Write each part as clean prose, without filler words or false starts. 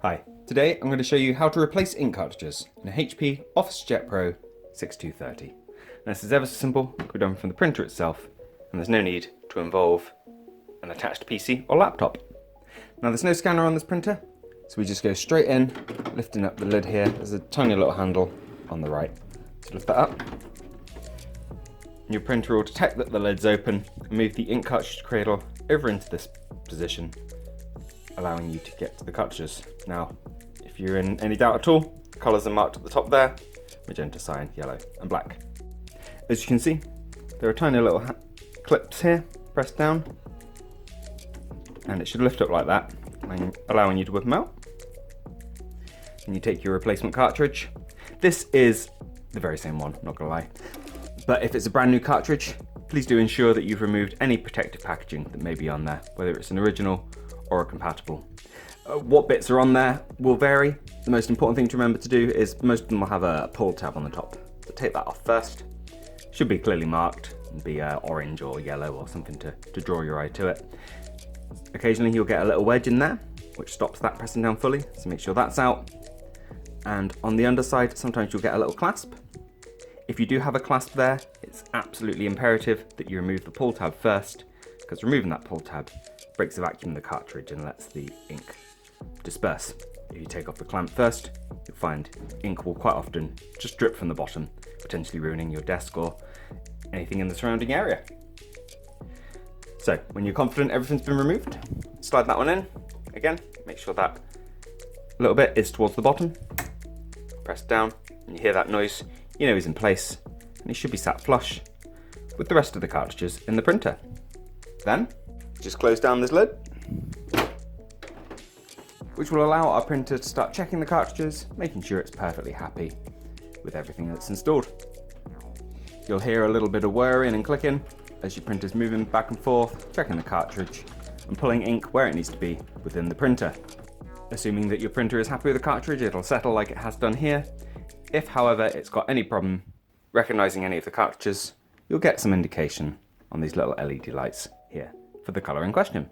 Hi, today I'm going to show you how to replace ink cartridges in a HP OfficeJet Pro 6230. Now, this is ever so simple, it can be done from the printer itself, and there's no need to involve an attached PC or laptop. Now there's no scanner on this printer, so we just go straight in, lifting up the lid here. There's a tiny little handle on the right. So lift that up. Your printer will detect that the lid's open and move the ink cartridge cradle over into this position, allowing you to get to the cartridges. Now, if you're in any doubt at all, the colours are marked at the top there: magenta, cyan, yellow and black. As you can see, there are tiny little clips here, pressed down, and it should lift up like that, allowing you to whip them out. And you take your replacement cartridge. This is the very same one, not gonna lie. But if it's a brand new cartridge, please do ensure that you've removed any protective packaging that may be on there, whether it's an original or a compatible. What bits are on there will vary. The most important thing to remember to do is most of them will have a pull tab on the top. So take that off first. Should be clearly marked and be orange or yellow or something to draw your eye to it. Occasionally you'll get a little wedge in there, which stops that pressing down fully, so make sure that's out. And on the underside, sometimes you'll get a little clasp. If you do have a clasp there, it's absolutely imperative that you remove the pull tab first, because removing that pull tab breaks the vacuum of the cartridge and lets the ink disperse. If you take off the clamp first, you'll find ink will quite often just drip from the bottom, potentially ruining your desk or anything in the surrounding area. So when you're confident everything's been removed, slide that one in. Again, make sure that little bit is towards the bottom. Press down and you hear that noise, you know he's in place, and he should be sat flush with the rest of the cartridges in the printer. Then just close down this lid, which will allow our printer to start checking the cartridges, making sure it's perfectly happy with everything that's installed. You'll hear a little bit of whirring and clicking as your printer's moving back and forth, checking the cartridge and pulling ink where it needs to be within the printer. Assuming that your printer is happy with the cartridge, it'll settle like it has done here. If, however, it's got any problem recognizing any of the cartridges, you'll get some indication on these little LED lights here for the color in question.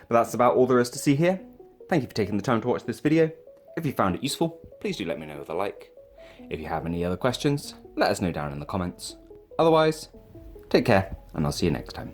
But that's about all there is to see here. Thank you for taking the time to watch this video. If you found it useful, please do let me know with a like. If you have any other questions, let us know down in the comments. Otherwise, take care, and I'll see you next time.